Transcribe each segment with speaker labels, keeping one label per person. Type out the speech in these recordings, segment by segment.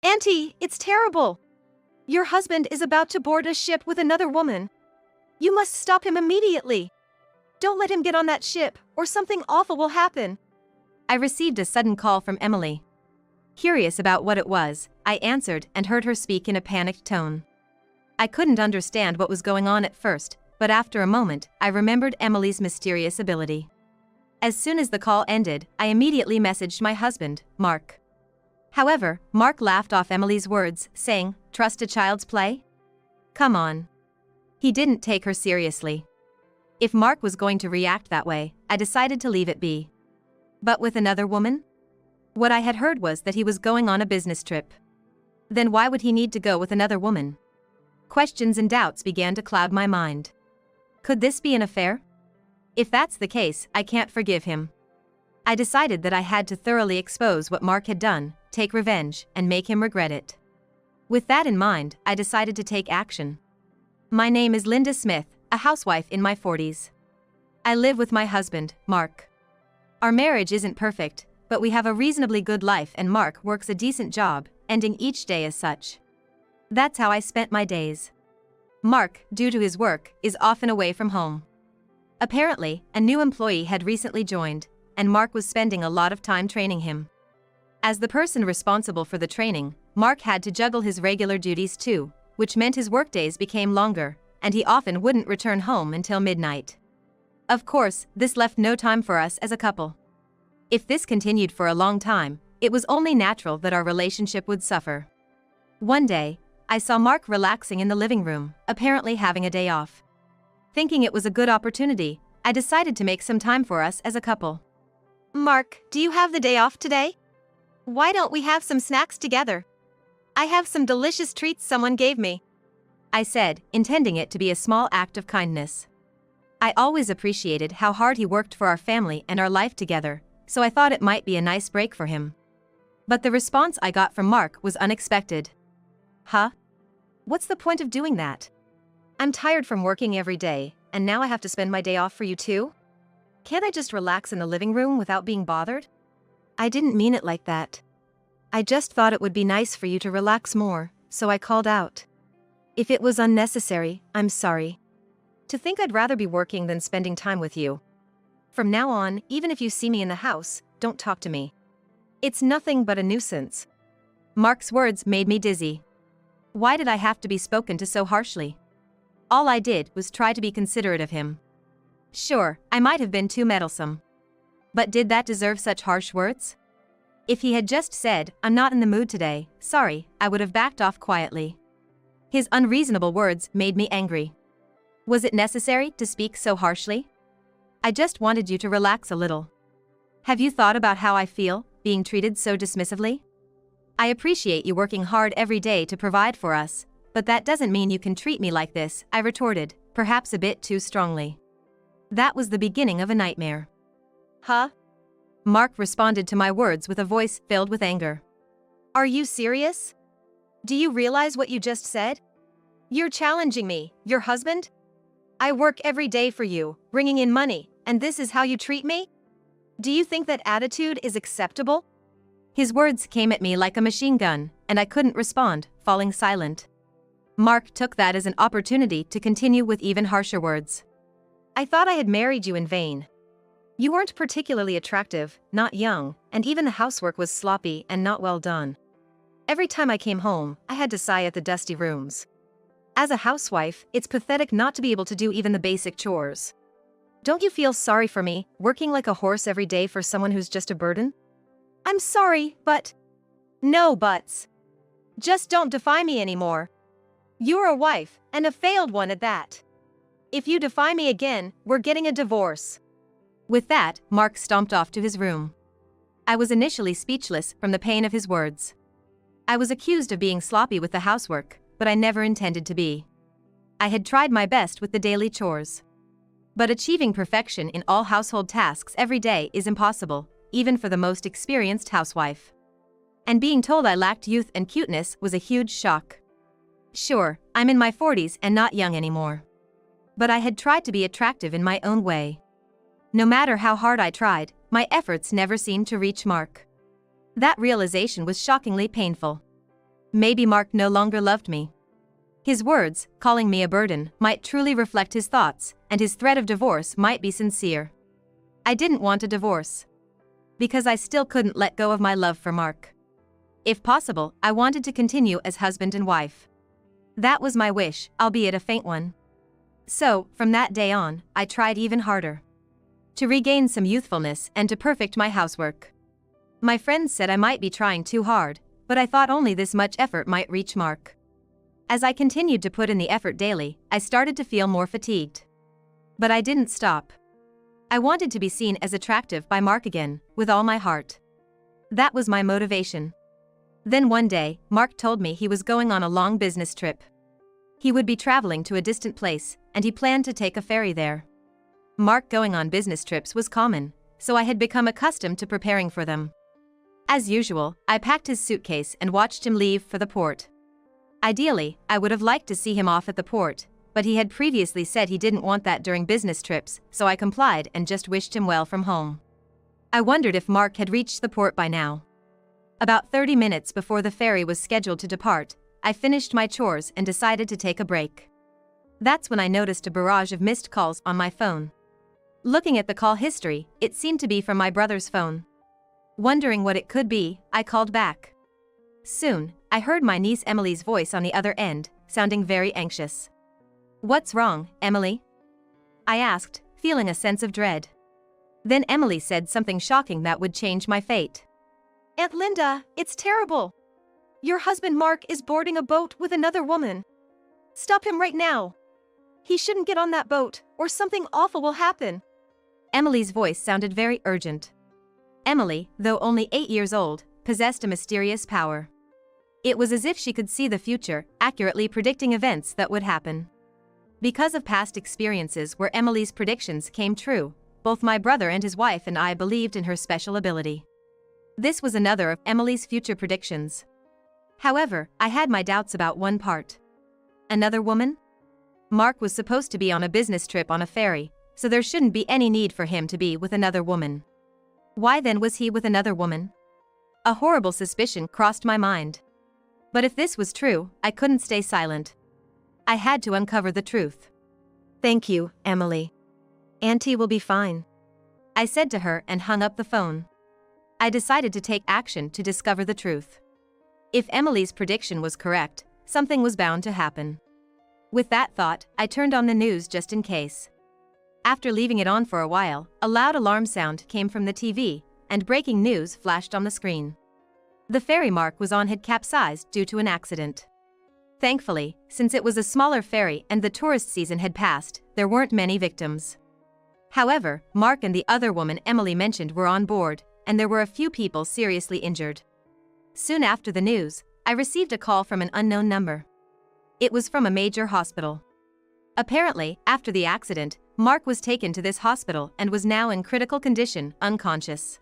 Speaker 1: Auntie, it's terrible. Your husband is about to board a ship with another woman. You must stop him immediately. Don't let him get on that ship, or something awful will happen.
Speaker 2: I received a sudden call from Emily. Curious about what it was, I answered and heard her speak in a panicked tone. I couldn't understand what was going on at first, but after a moment, I remembered Emily's mysterious ability. As soon as the call ended, I immediately messaged my husband, Mark. However, Mark laughed off Emily's words, saying, "Trust a child's play? Come on." He didn't take her seriously. If Mark was going to react that way, I decided to leave it be. But with another woman? What I had heard was that he was going on a business trip. Then why would he need to go with another woman? Questions and doubts began to cloud my mind. Could this be an affair? If that's the case, I can't forgive him. I decided that I had to thoroughly expose what Mark had done, take revenge, and make him regret it. With that in mind, I decided to take action. My name is Linda Smith, a housewife in my 40s. I live with my husband, Mark. Our marriage isn't perfect, but we have a reasonably good life and Mark works a decent job, ending each day as such. That's how I spent my days. Mark, due to his work, is often away from home. Apparently, a new employee had recently joined, and Mark was spending a lot of time training him. As the person responsible for the training, Mark had to juggle his regular duties too, which meant his workdays became longer, and he often wouldn't return home until midnight. Of course, this left no time for us as a couple. If this continued for a long time, it was only natural that our relationship would suffer. One day, I saw Mark relaxing in the living room, apparently having a day off. Thinking it was a good opportunity, I decided to make some time for us as a couple.
Speaker 1: Mark, do you have the day off today? Why don't we have some snacks together? I have some delicious treats someone gave me.
Speaker 2: I said, intending it to be a small act of kindness. I always appreciated how hard he worked for our family and our life together, so I thought it might be a nice break for him. But the response I got from Mark was unexpected. Huh? What's the point of doing that? I'm tired from working every day, and now I have to spend my day off for you too? Can't I just relax in the living room without being bothered? I didn't mean it like that. I just thought it would be nice for you to relax more, so I called out. If it was unnecessary, I'm sorry. To think I'd rather be working than spending time with you. From now on, even if you see me in the house, don't talk to me. It's nothing but a nuisance. Mark's words made me dizzy. Why did I have to be spoken to so harshly? All I did was try to be considerate of him. Sure, I might have been too meddlesome. But did that deserve such harsh words? If he had just said, "I'm not in the mood today, sorry," I would have backed off quietly. His unreasonable words made me angry. Was it necessary to speak so harshly? I just wanted you to relax a little. Have you thought about how I feel, being treated so dismissively? I appreciate you working hard every day to provide for us, but that doesn't mean you can treat me like this, I retorted, perhaps a bit too strongly. That was the beginning of a nightmare. Huh? Mark responded to my words with a voice filled with anger.
Speaker 1: Are you serious? Do you realize what you just said? You're challenging me, your husband? I work every day for you, bringing in money, and this is how you treat me? Do you think that attitude is acceptable?
Speaker 2: His words came at me like a machine gun, and I couldn't respond, falling silent. Mark took that as an opportunity to continue with even harsher words.
Speaker 1: I thought I had married you in vain. You weren't particularly attractive, not young, and even the housework was sloppy and not well done. Every time I came home, I had to sigh at the dusty rooms. As a housewife, it's pathetic not to be able to do even the basic chores. Don't you feel sorry for me, working like a horse every day for someone who's just a burden? I'm sorry, but... No buts. Just don't defy me anymore. You're a wife, and a failed one at that. If you defy me again, we're getting a divorce.
Speaker 2: With that, Mark stomped off to his room. I was initially speechless from the pain of his words. I was accused of being sloppy with the housework, but I never intended to be. I had tried my best with the daily chores. But achieving perfection in all household tasks every day is impossible, even for the most experienced housewife. And being told I lacked youth and cuteness was a huge shock. Sure, I'm in my 40s and not young anymore. But I had tried to be attractive in my own way. No matter how hard I tried, my efforts never seemed to reach Mark. That realization was shockingly painful. Maybe Mark no longer loved me. His words, calling me a burden, might truly reflect his thoughts, and his threat of divorce might be sincere. I didn't want a divorce. Because I still couldn't let go of my love for Mark. If possible, I wanted to continue as husband and wife. That was my wish, albeit a faint one. So, from that day on, I tried even harder to regain some youthfulness and to perfect my housework. My friends said I might be trying too hard, but I thought only this much effort might reach Mark. As I continued to put in the effort daily, I started to feel more fatigued. But I didn't stop. I wanted to be seen as attractive by Mark again, with all my heart. That was my motivation. Then one day, Mark told me he was going on a long business trip. He would be traveling to a distant place, and he planned to take a ferry there. Mark going on business trips was common, so I had become accustomed to preparing for them. As usual, I packed his suitcase and watched him leave for the port. Ideally, I would have liked to see him off at the port, but he had previously said he didn't want that during business trips, so I complied and just wished him well from home. I wondered if Mark had reached the port by now. About 30 minutes before the ferry was scheduled to depart, I finished my chores and decided to take a break. That's when I noticed a barrage of missed calls on my phone. Looking at the call history, it seemed to be from my brother's phone. Wondering what it could be, I called back. Soon, I heard my niece Emily's voice on the other end, sounding very anxious. "What's wrong, Emily?" I asked, feeling a sense of dread. Then Emily said something shocking that would change my fate.
Speaker 1: "Aunt Linda, it's terrible. Your husband Mark is boarding a boat with another woman. Stop him right now. He shouldn't get on that boat, or something awful will happen."
Speaker 2: Emily's voice sounded very urgent. Emily, though only 8 years old, possessed a mysterious power. It was as if she could see the future, accurately predicting events that would happen. Because of past experiences where Emily's predictions came true, both my brother and his wife and I believed in her special ability. This was another of Emily's future predictions. However, I had my doubts about one part. Another woman? Mark was supposed to be on a business trip on a ferry, so there shouldn't be any need for him to be with another woman. Why then was he with another woman? A horrible suspicion crossed my mind. But if this was true, I couldn't stay silent. I had to uncover the truth.
Speaker 1: "Thank you, Emily. Auntie will be fine,"
Speaker 2: I said to her and hung up the phone. I decided to take action to discover the truth. If Emily's prediction was correct, something was bound to happen. With that thought, I turned on the news just in case. After leaving it on for a while, a loud alarm sound came from the TV, and breaking news flashed on the screen. The ferry Mark was on had capsized due to an accident. Thankfully, since it was a smaller ferry and the tourist season had passed, there weren't many victims. However, Mark and the other woman Emily mentioned were on board, and there were a few people seriously injured. Soon after the news, I received a call from an unknown number. It was from a major hospital. Apparently, after the accident, Mark was taken to this hospital and was now in critical condition, unconscious.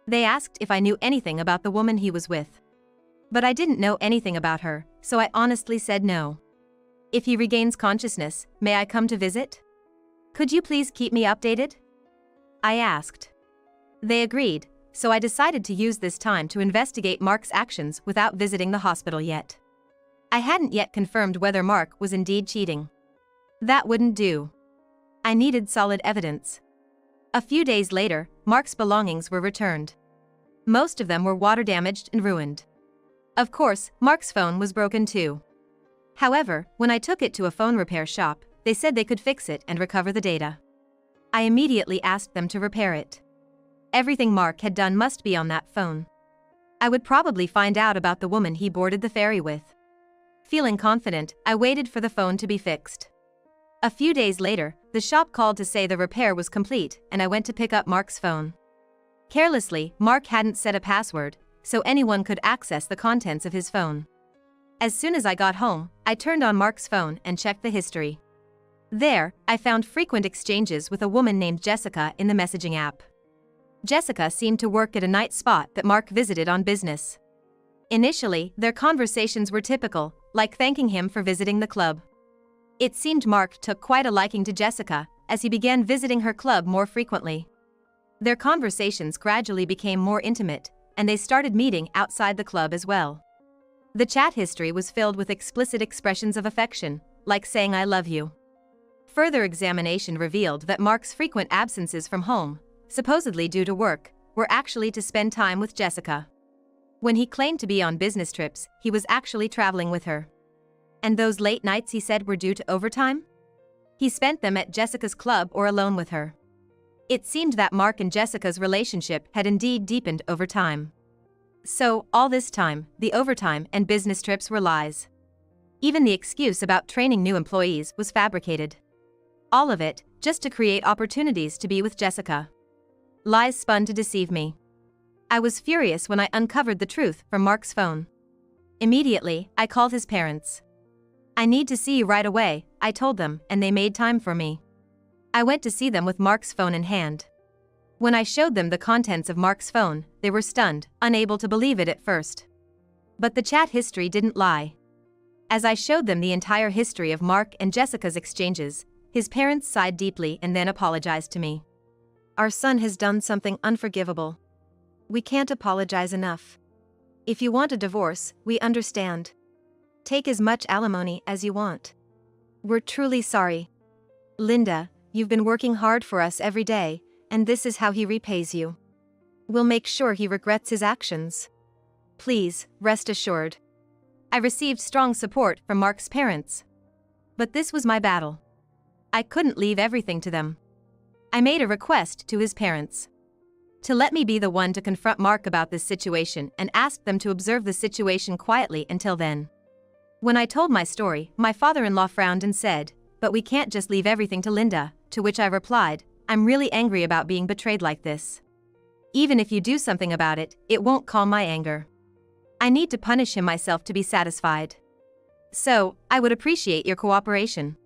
Speaker 2: They asked if I knew anything about the woman he was with. But I didn't know anything about her, so I honestly said no. "If he regains consciousness, may I come to visit? Could you please keep me updated?" I asked. They agreed, so I decided to use this time to investigate Mark's actions without visiting the hospital yet. I hadn't yet confirmed whether Mark was indeed cheating. That wouldn't do. I needed solid evidence. A few days later, Mark's belongings were returned. Most of them were water damaged and ruined. Of course, Mark's phone was broken too. However, when I took it to a phone repair shop, they said they could fix it and recover the data. I immediately asked them to repair it. Everything Mark had done must be on that phone. I would probably find out about the woman he boarded the ferry with. Feeling confident, I waited for the phone to be fixed. A few days later, the shop called to say the repair was complete, and I went to pick up Mark's phone. Carelessly, Mark hadn't set a password, so anyone could access the contents of his phone. As soon as I got home, I turned on Mark's phone and checked the history. There, I found frequent exchanges with a woman named Jessica in the messaging app. Jessica seemed to work at a night spot that Mark visited on business. Initially, their conversations were typical, like thanking him for visiting the club. It seemed Mark took quite a liking to Jessica, as he began visiting her club more frequently. Their conversations gradually became more intimate, and they started meeting outside the club as well. The chat history was filled with explicit expressions of affection, like saying I love you. Further examination revealed that Mark's frequent absences from home, supposedly due to work, were actually to spend time with Jessica. When he claimed to be on business trips, he was actually traveling with her. And those late nights he said were due to overtime? He spent them at Jessica's club or alone with her. It seemed that Mark and Jessica's relationship had indeed deepened over time. So, all this time, the overtime and business trips were lies. Even the excuse about training new employees was fabricated. All of it, just to create opportunities to be with Jessica. Lies spun to deceive me. I was furious when I uncovered the truth from Mark's phone. Immediately, I called his parents. I need to see you right away, I told them, and they made time for me. I went to see them with Mark's phone in hand. When I showed them the contents of Mark's phone, they were stunned, unable to believe it at first. But the chat history didn't lie. As I showed them the entire history of Mark and Jessica's exchanges, his parents sighed deeply and then apologized to me.
Speaker 1: Our son has done something unforgivable. We can't apologize enough. If you want a divorce, we understand. Take as much alimony as you want. We're truly sorry. Linda, you've been working hard for us every day, and this is how he repays you. We'll make sure he regrets his actions. Please, rest assured.
Speaker 2: I received strong support from Mark's parents. But this was my battle. I couldn't leave everything to them. I made a request to his parents to let me be the one to confront Mark about this situation and asked them to observe the situation quietly until then. When I told my story, my father-in-law frowned and said, "But we can't just leave everything to Linda," to which I replied, "I'm really angry about being betrayed like this. Even if you do something about it, it won't calm my anger. I need to punish him myself to be satisfied. So, I would appreciate your cooperation."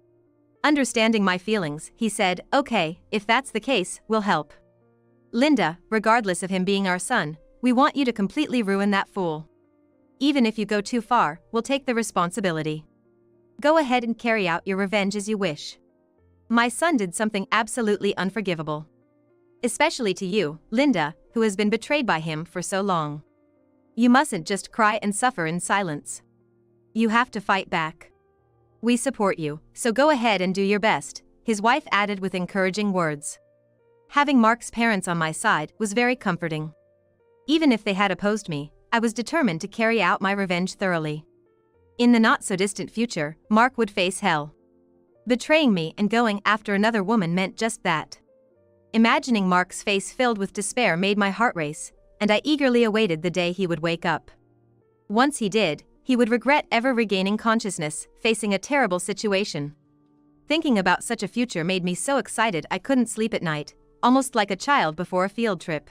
Speaker 2: Understanding my feelings, he said, "Okay, if that's the case, we'll help. Linda, regardless of him being our son, we want you to completely ruin that fool. Even if you go too far, we'll take the responsibility. Go ahead and carry out your revenge as you wish. My son did something absolutely unforgivable. Especially to you, Linda, who has been betrayed by him for so long. You mustn't just cry and suffer in silence. You have to fight back. We support you, so go ahead and do your best," his wife added with encouraging words. Having Mark's parents on my side was very comforting. Even if they had opposed me, I was determined to carry out my revenge thoroughly. In the not-so-distant future, Mark would face hell. Betraying me and going after another woman meant just that. Imagining Mark's face filled with despair made my heart race, and I eagerly awaited the day he would wake up. Once he did, he would regret ever regaining consciousness, facing a terrible situation. Thinking about such a future made me so excited I couldn't sleep at night, almost like a child before a field trip.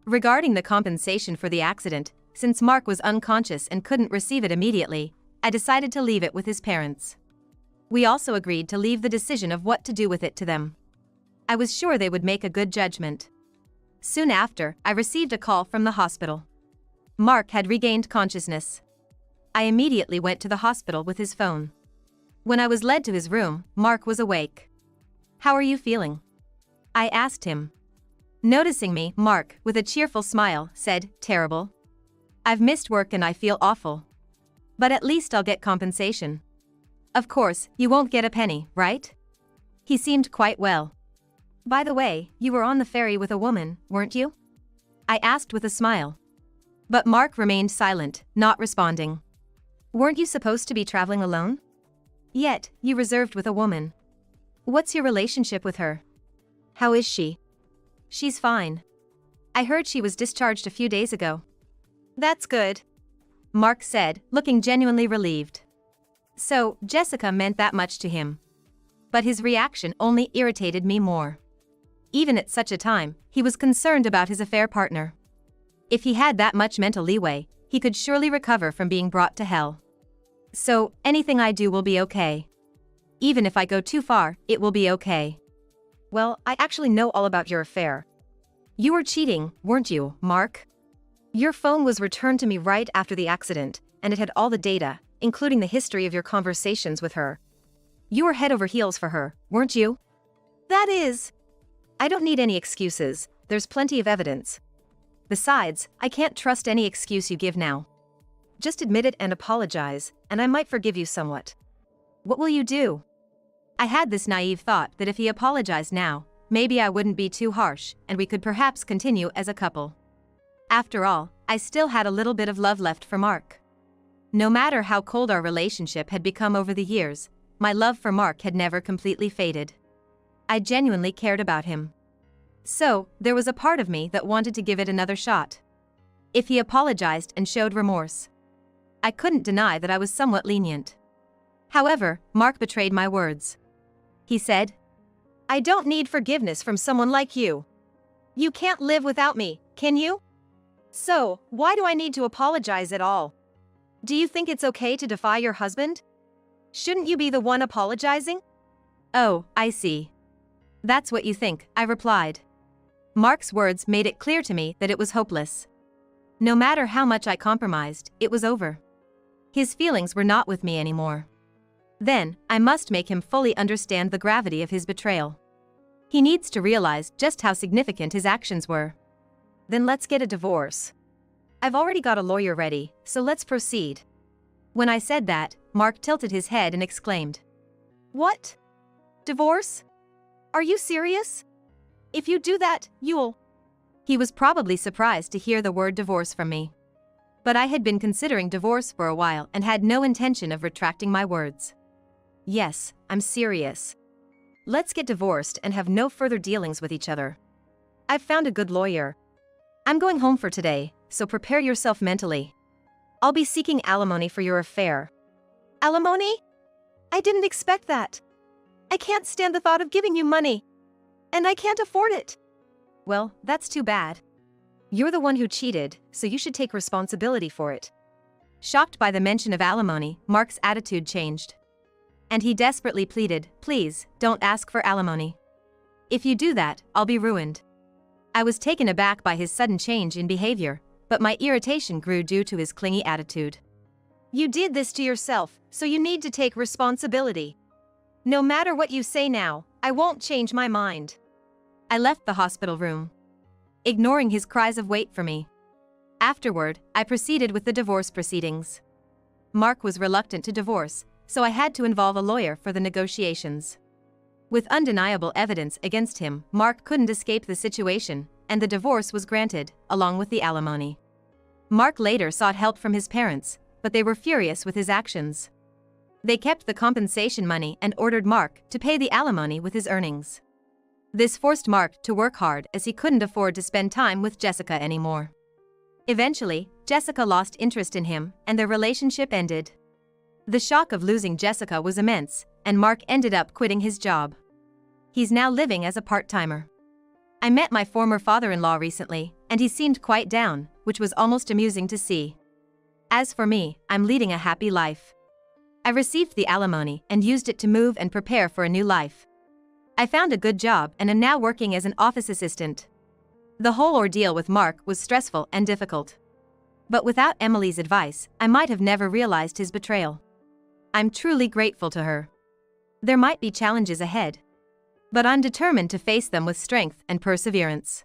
Speaker 2: Regarding the compensation for the accident, since Mark was unconscious and couldn't receive it immediately, I decided to leave it with his parents. We also agreed to leave the decision of what to do with it to them. I was sure they would make a good judgment. Soon after, I received a call from the hospital. Mark had regained consciousness. I immediately went to the hospital with his phone. When I was led to his room, Mark was awake. "How are you feeling?" I asked him. Noticing me, Mark, with a cheerful smile, said, "Terrible. I've missed work and I feel awful. But at least I'll get compensation." "Of course, you won't get a penny, right?" He seemed quite well. "By the way, you were on the ferry with a woman, weren't you?" I asked with a smile. But Mark remained silent, not responding. "Weren't you supposed to be traveling alone? Yet, you reserved with a woman. What's your relationship with her? How is she?" "She's fine. I heard she was discharged a few days ago." "That's good," Mark said, looking genuinely relieved. So, Jessica meant that much to him. But his reaction only irritated me more. Even at such a time, he was concerned about his affair partner. If he had that much mental leeway, he could surely recover from being brought to hell. So, anything I do will be okay. Even if I go too far, it will be okay.
Speaker 1: "Well, I actually know all about your affair. You were cheating, weren't you, Mark? Your phone was returned to me right after the accident, and it had all the data, including the history of your conversations with her. You were head over heels for her, weren't you?" "That is..." "I don't need any excuses, there's plenty of evidence. Besides, I can't trust any excuse you give now. Just admit it and apologize, and I might forgive you somewhat.
Speaker 2: What will you do? I had this naive thought that if he apologized now, maybe I wouldn't be too harsh and we could perhaps continue as a couple. After all, I still had a little bit of love left for Mark. No matter how cold our relationship had become over the years, my love for Mark had never completely faded. I genuinely cared about him. So, there was a part of me that wanted to give it another shot. If he apologized and showed remorse, I couldn't deny that I was somewhat lenient. However, Mark betrayed my words. He said,
Speaker 1: "I don't need forgiveness from someone like you. You can't live without me, can you? So, why do I need to apologize at all? Do you think it's okay to defy your husband? Shouldn't you be the one apologizing?"
Speaker 2: "Oh, I see. That's what you think," I replied. Mark's words made it clear to me that it was hopeless. No matter how much I compromised, it was over. His feelings were not with me anymore. Then, I must make him fully understand the gravity of his betrayal. He needs to realize just how significant his actions were.
Speaker 1: Then let's get a divorce. I've already got a lawyer ready, so let's proceed.
Speaker 2: When I said that, Mark tilted his head and exclaimed,
Speaker 1: "What? Divorce? Are you serious? If you do that, you'll..."
Speaker 2: He was probably surprised to hear the word divorce from me. But I had been considering divorce for a while and had no intention of retracting my words.
Speaker 1: "Yes, I'm serious. Let's get divorced and have no further dealings with each other. I've found a good lawyer. I'm going home for today, so prepare yourself mentally. I'll be seeking alimony for your affair." "Alimony? I didn't expect that. I can't stand the thought of giving you money. And I can't afford it."
Speaker 2: "Well, that's too bad.
Speaker 1: You're the one who cheated, so you should take responsibility for it."
Speaker 2: Shocked by the mention of alimony, Mark's attitude changed. And he desperately pleaded, "Please, don't ask for alimony. If you do that, I'll be ruined." I was taken aback by his sudden change in behavior, but my irritation grew due to his clingy attitude.
Speaker 1: "You did this to yourself, so you need to take responsibility. No matter what you say now, I won't change my mind."
Speaker 2: I left the hospital room, ignoring his cries of "wait for me." Afterward, I proceeded with the divorce proceedings. Mark was reluctant to divorce, so I had to involve a lawyer for the negotiations. With undeniable evidence against him, Mark couldn't escape the situation, and the divorce was granted, along with the alimony. Mark later sought help from his parents, but they were furious with his actions. They kept the compensation money and ordered Mark to pay the alimony with his earnings. This forced Mark to work hard as he couldn't afford to spend time with Jessica anymore. Eventually, Jessica lost interest in him, and their relationship ended. The shock of losing Jessica was immense, and Mark ended up quitting his job. He's now living as a part-timer. I met my former father-in-law recently, and he seemed quite down, which was almost amusing to see. As for me, I'm leading a happy life. I received the alimony and used it to move and prepare for a new life. I found a good job and am now working as an office assistant. The whole ordeal with Mark was stressful and difficult. But without Emily's advice, I might have never realized his betrayal. I'm truly grateful to her. There might be challenges ahead, but I'm determined to face them with strength and perseverance.